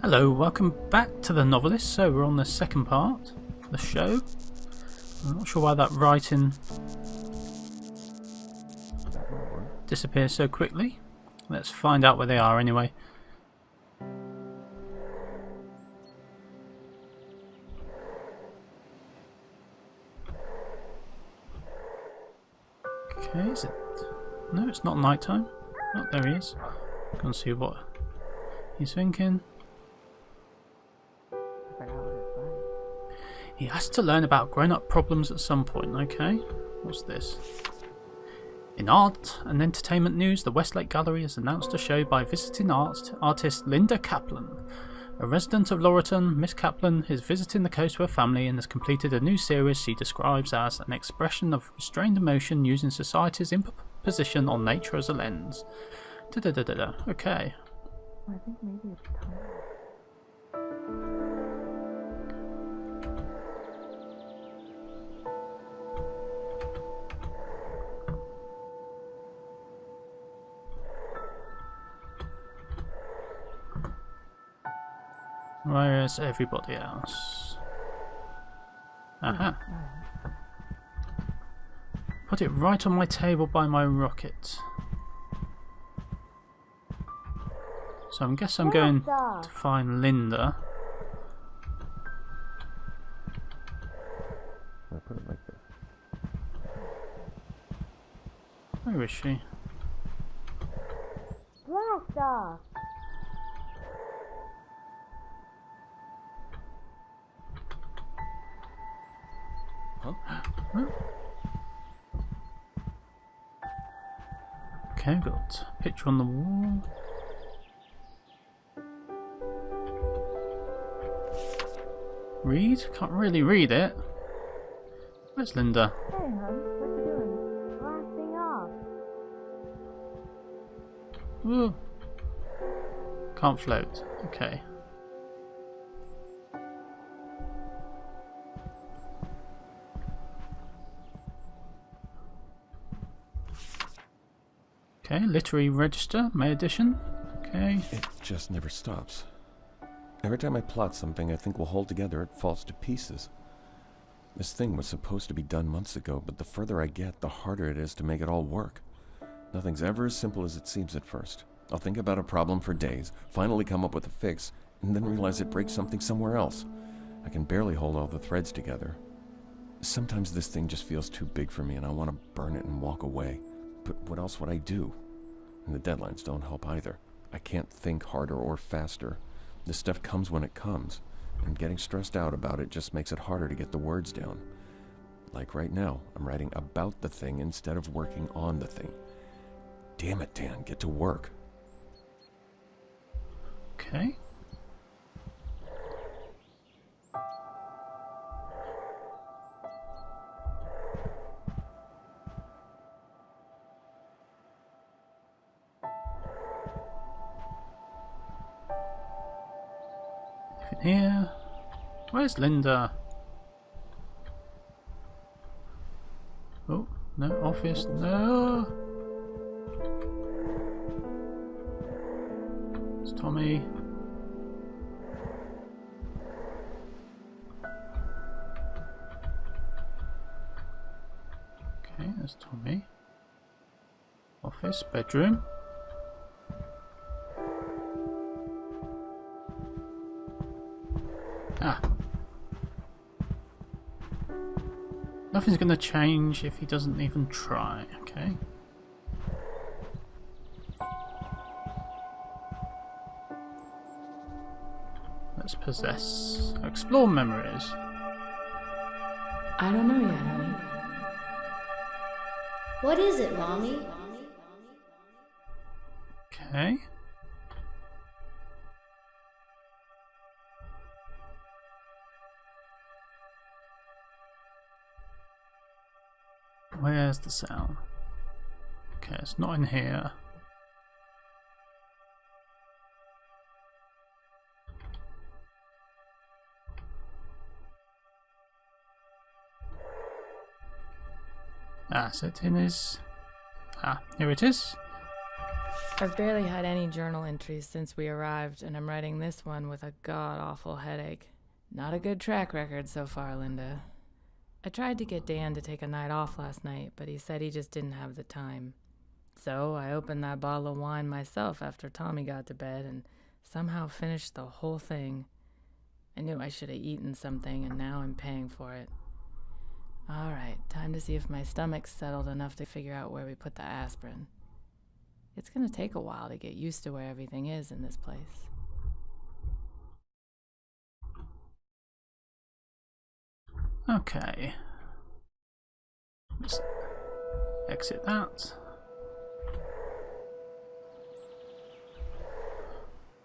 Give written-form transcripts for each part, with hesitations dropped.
Hello, welcome back to the Novelist. So we're on the second part of the show. I'm not sure why that writing disappears so quickly. Let's find out where they are anyway. Okay, is it? No, it's not nighttime. Oh, there he is. Go and see what he's thinking. He has to learn about grown-up problems at some point, okay? What's this? In art and entertainment news, the Westlake Gallery has announced a show by visiting artist Linda Kaplan. A resident of Laurelton, Miss Kaplan is visiting the coast with her family and has completed a new series she describes as an expression of restrained emotion using society's imposition on nature as a lens. Okay. I think maybe it's time. Where is everybody else? Aha. Put it right on my table by my rocket. So I guess I'm going to find Linda. I put it like this. Where is she? Blast off! Huh? Okay, got a picture on the wall. Read? Can't really read it. Where's Linda? Hey, hon, what you doing? Blasting off. Ooh. Can't float. Okay. Okay, literary register, May edition. Okay. It just never stops. Every time I plot something I think will hold together, it falls to pieces. This thing was supposed to be done months ago, but the further I get, the harder it is to make it all work. Nothing's ever as simple as it seems at first. I'll think about a problem for days, finally come up with a fix, and then realize it breaks something somewhere else. I can barely hold all the threads together. Sometimes this thing just feels too big for me and I want to burn it and walk away. But what else would I do? And the deadlines don't help either. I can't think harder or faster. This stuff comes when it comes, and getting stressed out about it just makes it harder to get the words down. Like right now, I'm writing about the thing instead of working on the thing. Damn it, Dan, get to work. Okay. Here. Where's Linda? Oh, no, office, no. It's Tommy. Okay, there's Tommy. Office, bedroom. Ah. Nothing's going to change if he doesn't even try, okay? Let's possess. Explore memories. I don't know yet, honey. What is it, Mommy? Okay. Where's the sound? Okay, it's not in here. Ah, so it in his... Ah, here it is. I've barely had any journal entries since we arrived, and I'm writing this one with a god-awful headache. Not a good track record so far, Linda. I tried to get Dan to take a night off last night, but he said he just didn't have the time. So I opened that bottle of wine myself after Tommy got to bed and somehow finished the whole thing. I knew I should have eaten something, and now I'm paying for it. All right, time to see if my stomach's settled enough to figure out where we put the aspirin. It's going to take a while to get used to where everything is in this place. Okay. Let's exit that.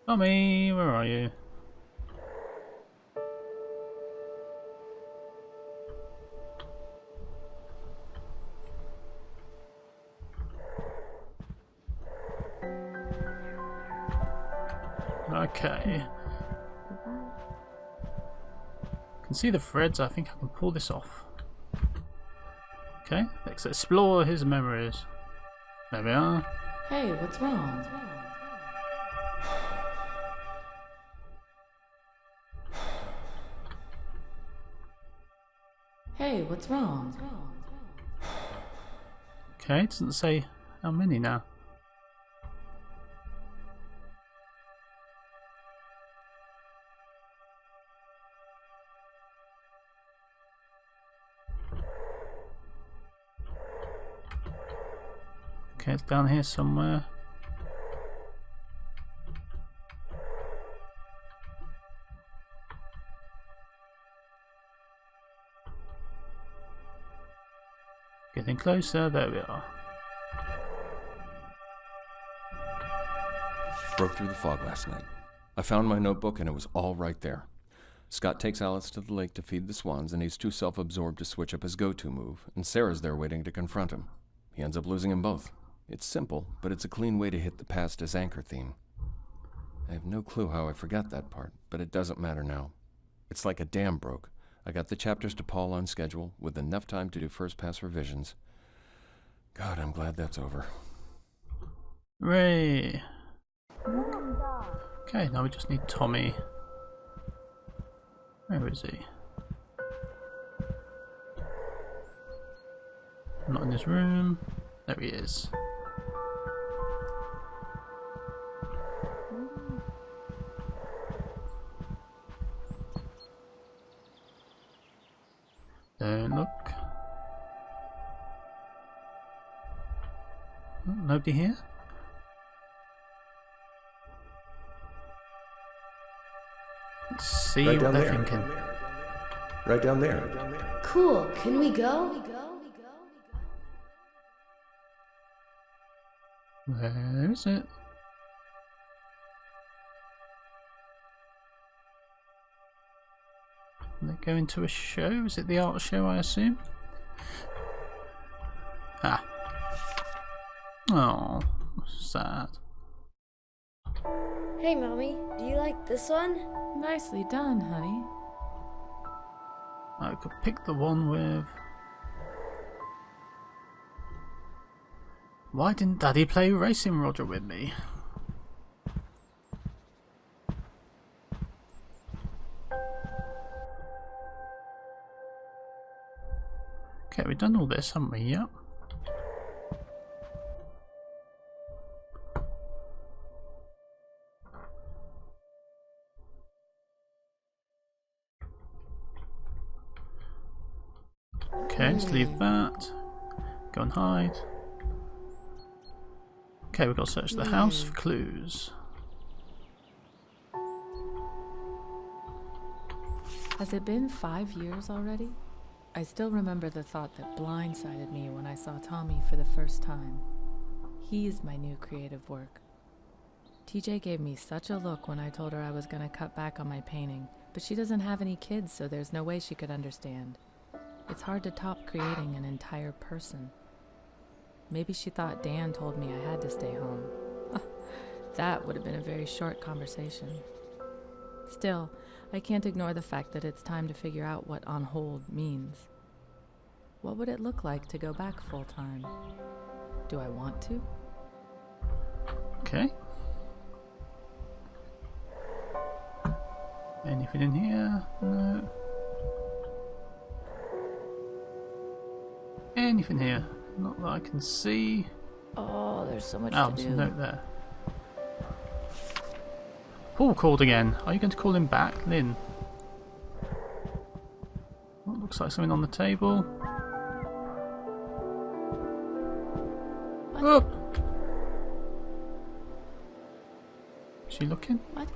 Tommy, where are you? Okay. Can see the threads. I think I can pull this off. Okay, let's explore his memories. There we are. Hey, what's wrong? Hey, what's wrong? Okay, it doesn't say how many now. Okay, it's down here somewhere. Getting closer, there we are. Broke through the fog last night. I found my notebook and it was all right there. Scott takes Alice to the lake to feed the swans and he's too self-absorbed to switch up his go-to move, and Sarah's there waiting to confront him. He ends up losing them both. It's simple, but it's a clean way to hit the past as anchor theme. I have no clue how I forgot that part, but it doesn't matter now. It's like a dam broke. I got the chapters to Paul on schedule, with enough time to do first-pass revisions. God, I'm glad that's over. Hooray! Okay, now we just need Tommy. Where is he? Not in his room. There he is. Don't look. Oh, nobody here? Let's see Right what down they're there. thinking. Right down there. Cool. Can we go? Where is it? Are they going to a show? Is it the art show, I assume? Ah. Oh, sad. Hey, Mommy. Do you like this one? Nicely done, honey. I could pick the one with... Why didn't Daddy play Racing Roger with me? Okay, we've done all this, haven't we? Yep. Okay, let's leave that. Go and hide. Okay, we've got to search the house for clues. Has it been 5 years already? I still remember the thought that blindsided me when I saw Tommy for the first time. He's my new creative work. TJ gave me such a look when I told her I was going to cut back on my painting, but she doesn't have any kids, so there's no way she could understand. It's hard to top creating an entire person. Maybe she thought Dan told me I had to stay home. That would have been a very short conversation. Still, I can't ignore the fact that it's time to figure out what on hold means. What would it look like to go back full-time? Do I want to? Okay. Anything in here? No. Anything here? Not that I can see. Oh, there's so much Oh, to there's do. a note there. Paul called again. Are you going to call him back, Lynn? Oh, looks like something on the table. What? Oh! Is she looking? What?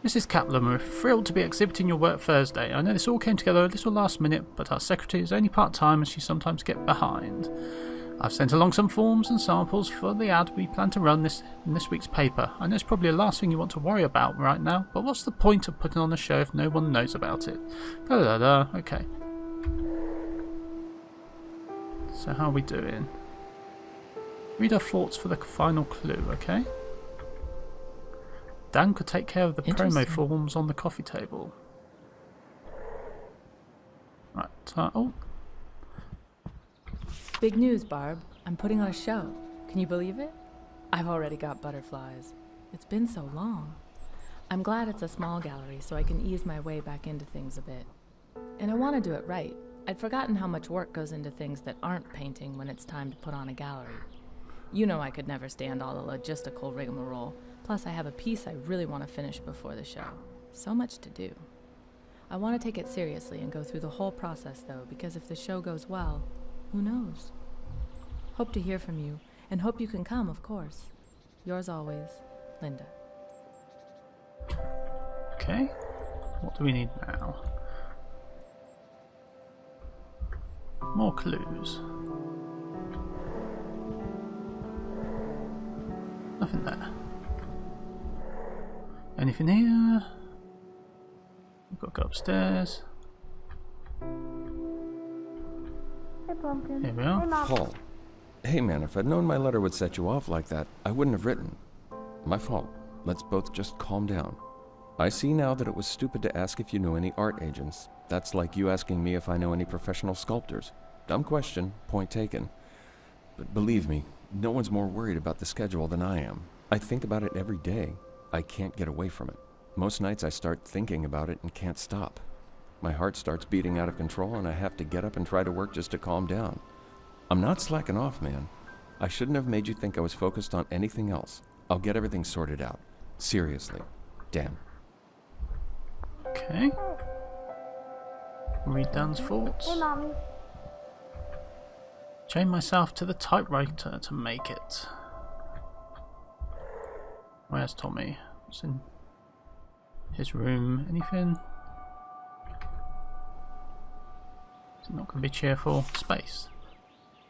Mrs. Kaplan, we're thrilled to be exhibiting your work Thursday. I know this all came together a little last minute, but our secretary is only part-time and she sometimes gets behind. I've sent along some forms and samples for the ad we plan to run in this week's paper. I know it's probably the last thing you want to worry about right now, but what's the point of putting on a show if no one knows about it? Da-da-da. Okay. So how are we doing? Read our thoughts for the final clue, okay? Dan could take care of the promo forms on the coffee table. Right, oh. Big news, Barb. I'm putting on a show. Can you believe it? I've already got butterflies. It's been so long. I'm glad it's a small gallery so I can ease my way back into things a bit. And I want to do it right. I'd forgotten how much work goes into things that aren't painting when it's time to put on a gallery. You know I could never stand all the logistical rigmarole. Plus, I have a piece I really want to finish before the show. So much to do. I want to take it seriously and go through the whole process, though, because if the show goes well, who knows? Hope to hear from you, and hope you can come, of course. Yours always, Linda. Okay. What do we need now? More clues. Nothing there. Anything here? We've got to go upstairs. Hey, Pumpkin. Here we are. Hey, Mom. Paul. Hey man, if I'd known my letter would set you off like that, I wouldn't have written. My fault. Let's both just calm down. I see now that it was stupid to ask if you knew any art agents. That's like you asking me if I know any professional sculptors. Dumb question, point taken. But believe me, no one's more worried about the schedule than I am. I think about it every day. I can't get away from it. Most nights I start thinking about it and can't stop. My heart starts beating out of control and I have to get up and try to work just to calm down. I'm not slacking off, man. I shouldn't have made you think I was focused on anything else. I'll get everything sorted out. Seriously. Damn. Okay. Read Dan's thoughts. Hey, Mommy. Chain myself to the typewriter to make it. Where's Tommy? What's in his room? Anything? Is it not going to be cheerful? Space.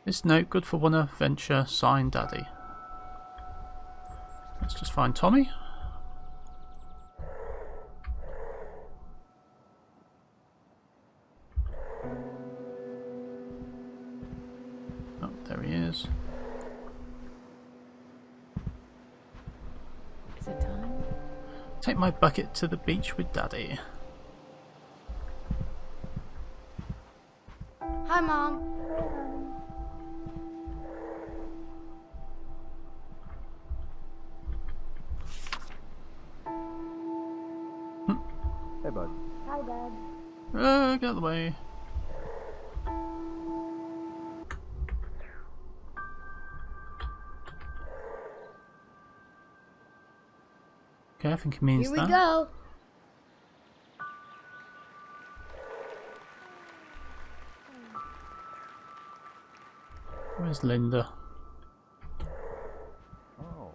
This note good for one adventure, signed Daddy. Let's just find Tommy. Oh, there he is. Is it time? Take my bucket to the beach with Daddy. Hi, Mom. Hey, bud. Hi, Dad. Get out of the way. Okay, I think it means Here we that. go. Where's Linda? Oh.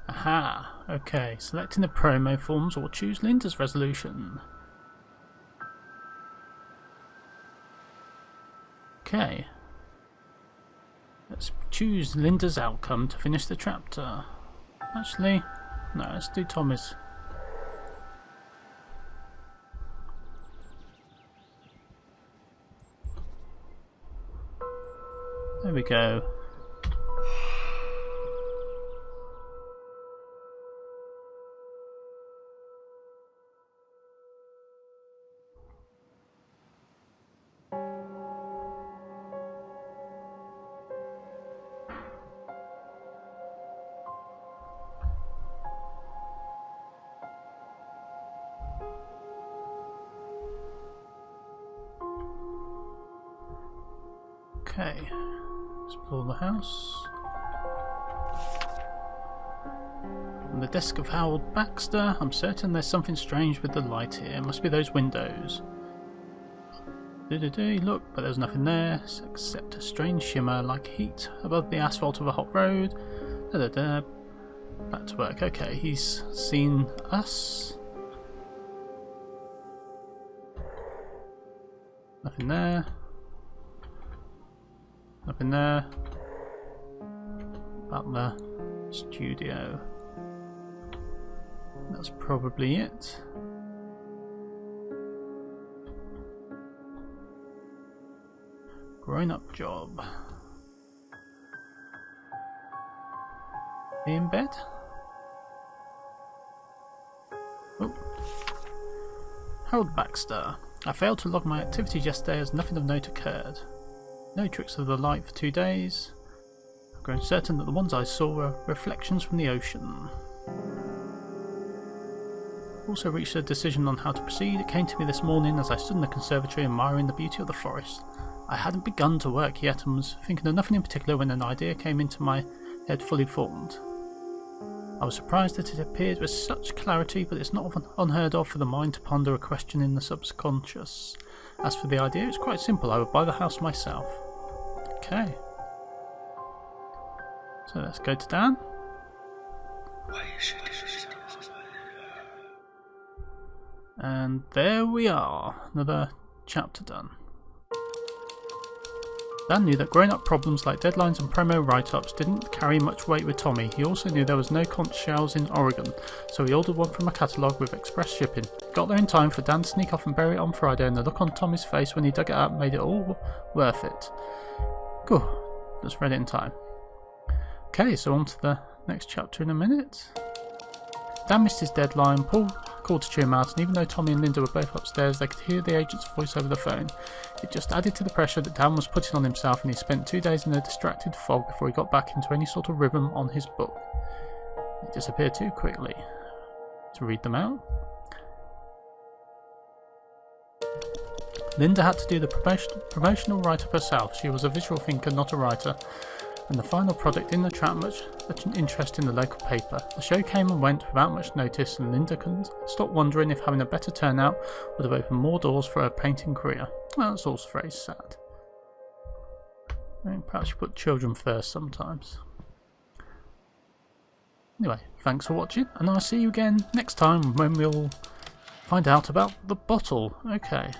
Aha, okay. Selecting the promo forms or choose Linda's resolution. Okay. Let's choose Linda's outcome to finish the chapter. Actually, no, let's do Tommy's. There we go. Okay, explore the house. On the desk of Howard Baxter, I'm certain there's something strange with the light here. Must be those windows. Look, but there's nothing there except a strange shimmer like heat above the asphalt of a hot road. Back to work. Okay, he's seen us. Nothing there. Nothing there. About the studio. That's probably it. Grown-up job. He in bed? Oh. Harold Baxter. I failed to log my activities yesterday as nothing of note occurred. No tricks of the light for 2 days. I've grown certain that the ones I saw were reflections from the ocean. Also reached a decision on how to proceed. It came to me this morning as I stood in the conservatory admiring the beauty of the forest. I hadn't begun to work yet and was thinking of nothing in particular when an idea came into my head fully formed. I was surprised that it appeared with such clarity, but it's not unheard of for the mind to ponder a question in the subconscious. As for the idea, it's quite simple. I would buy the house myself. Okay. So let's go to Dan. And there we are. Another chapter done. Dan knew that grown-up problems like deadlines and promo write-ups didn't carry much weight with Tommy. He also knew there was no conch shells in Oregon, so he ordered one from a catalogue with express shipping. Got there in time for Dan to sneak off and bury it on Friday, and the look on Tommy's face when he dug it up made it all worth it. Good. Just read it in time. Okay, so on to the next chapter in a minute. Dan missed his deadline. Paul called to cheer him out, and even though Tommy and Linda were both upstairs, they could hear the agent's voice over the phone. It just added to the pressure that Dan was putting on himself, and he spent 2 days in a distracted fog before he got back into any sort of rhythm on his book. It disappeared too quickly to read them out. Linda had to do the promotional write-up herself. She was a visual thinker, not a writer, and the final product didn't attract much interest in the local paper. The show came and went without much notice, and Linda couldn't stop wondering if having a better turnout would have opened more doors for her painting career. Well, that's also very sad. I mean, perhaps you put children first sometimes. Anyway, thanks for watching, and I'll see you again next time when we'll find out about the bottle. Okay.